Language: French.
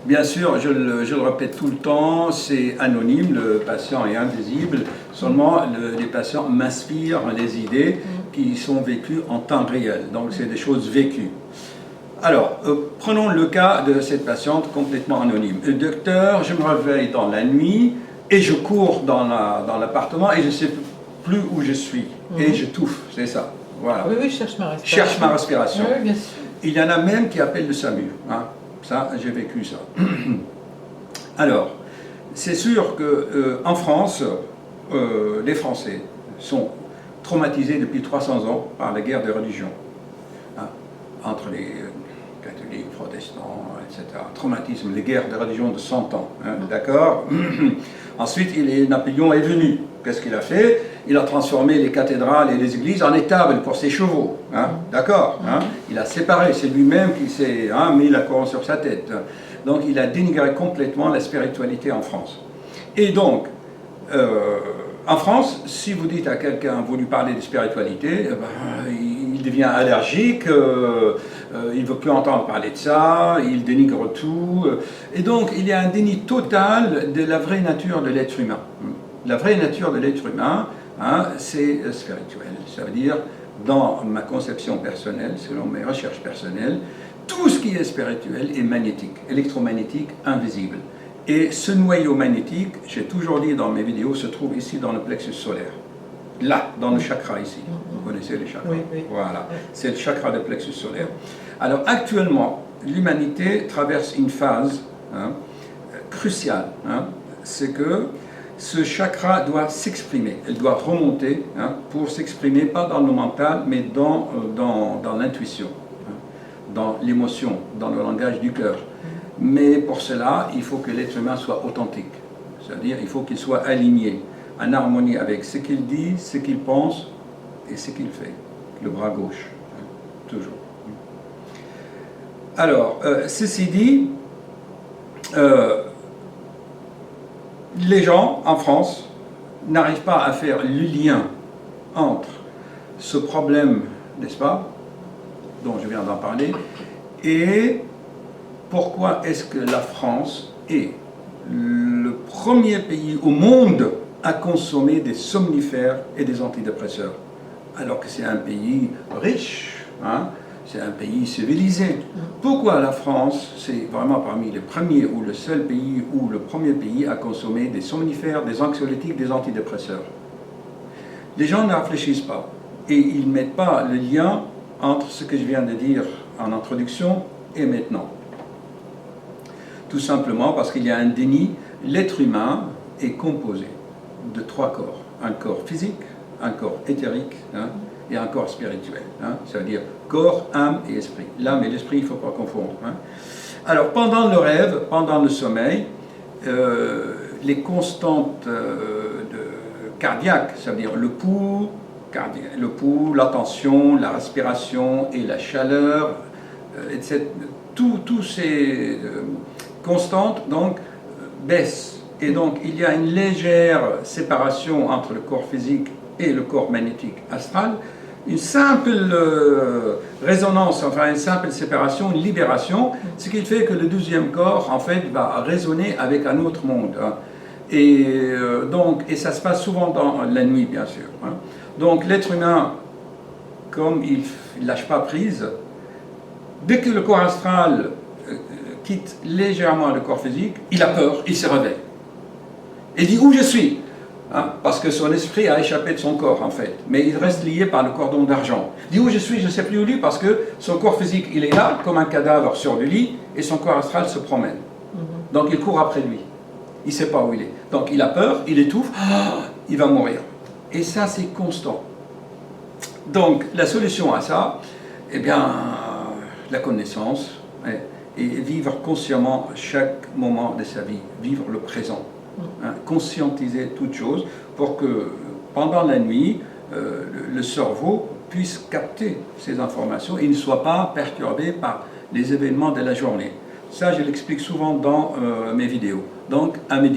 Bien sûr, je le répète tout le temps, c'est anonyme, le patient est invisible, seulement les patients m'inspirent les idées qui sont vécues en temps réel, donc c'est des choses vécues. Alors, prenons le cas de cette patiente complètement anonyme. Docteur, je me réveille dans la nuit et je cours dans l'appartement et je ne sais plus où je suis et je touffe, c'est ça. Voilà. Oui, cherche ma respiration. Cherche ma respiration. Oui, bien sûr. Il y en a même qui appellent le SAMU. Hein. Ça, j'ai vécu ça. Alors, c'est sûr qu'en France, les Français sont traumatisés depuis 300 ans par la guerre des religions. Hein, entre les catholiques, protestants, etc. Traumatisme, les guerres de religion de 100 ans. Hein, d'accord. Ensuite, Napoléon est venu. Qu'est-ce qu'il a fait? Il a transformé les cathédrales et les églises en étables pour ses chevaux. Hein, d'accord. Hein, il a séparé, c'est lui-même qui s'est mis la couronne sur sa tête. Donc il a dénigré complètement la spiritualité en France. Et donc, en France, si vous dites à quelqu'un, vous lui parlez de spiritualité, il devient allergique, il ne veut plus entendre parler de ça, il dénigre tout. Et donc, il y a un déni total de la vraie nature de l'être humain. La vraie nature de l'être humain, hein, c'est spirituel. Ça veut dire, dans ma conception personnelle, selon mes recherches personnelles, tout ce qui est spirituel est magnétique, électromagnétique, invisible. Et ce noyau magnétique, j'ai toujours dit dans mes vidéos, se trouve ici dans le plexus solaire. Là, dans le chakra ici. Vous connaissez les chakras? Oui. Voilà, c'est le chakra du plexus solaire. Alors actuellement, l'humanité traverse une phase cruciale. Hein, c'est que ce chakra doit s'exprimer, elle doit remonter pour s'exprimer, pas dans le mental, mais dans l'intuition, dans l'émotion, dans le langage du cœur. Mais pour cela, il faut que l'être humain soit authentique, c'est-à-dire il faut qu'il soit aligné, en harmonie avec ce qu'il dit, ce qu'il pense et ce qu'il fait, le bras gauche, toujours. Alors, ceci dit, les gens en France n'arrivent pas à faire le lien entre ce problème, n'est-ce pas, dont je viens d'en parler, et pourquoi est-ce que la France est le premier pays au monde à consommer des somnifères et des antidépresseurs, alors que c'est un pays riche, hein, c'est un pays civilisé. Pourquoi la France, c'est vraiment parmi les premiers ou le seul pays ou le premier pays à consommer des somnifères, des anxiolytiques, des antidépresseurs? Les gens ne réfléchissent pas et ils ne mettent pas le lien entre ce que je viens de dire en introduction et maintenant. Tout simplement parce qu'il y a un déni. L'être humain est composé de 3 corps. Un corps physique, un corps éthérique et un corps spirituel. Ça veut dire corps, âme et esprit. L'âme et l'esprit, il ne faut pas confondre. Alors pendant le rêve, pendant le sommeil, les constantes cardiaques, ça veut dire le pouls, la tension, la respiration et la chaleur, etc. Tous ces constantes donc baissent. Et donc il y a une légère séparation entre le corps physique et le corps magnétique astral, une simple résonance, enfin une simple séparation, une libération, ce qui fait que le 12e corps en fait va résonner avec un autre monde. Et ça se passe souvent dans la nuit, bien sûr. Donc l'être humain, comme il ne lâche pas prise, dès que le corps astral quitte légèrement le corps physique, il a peur, il se réveille. Il dit où je suis, parce que son esprit a échappé de son corps en fait, mais il reste lié par le cordon d'argent. Il dit où je suis, je ne sais plus où lui, parce que son corps physique il est là, comme un cadavre sur le lit, et son corps astral se promène. Donc il court après lui, il ne sait pas où il est. Donc il a peur, il étouffe, il va mourir. Et ça c'est constant. Donc la solution à ça, eh bien, la connaissance, et vivre consciemment chaque moment de sa vie, vivre le présent, conscientiser toute chose pour que pendant la nuit, le cerveau puisse capter ces informations et ne soit pas perturbé par les événements de la journée. Ça, je l'explique souvent dans mes vidéos. Donc, à méditer.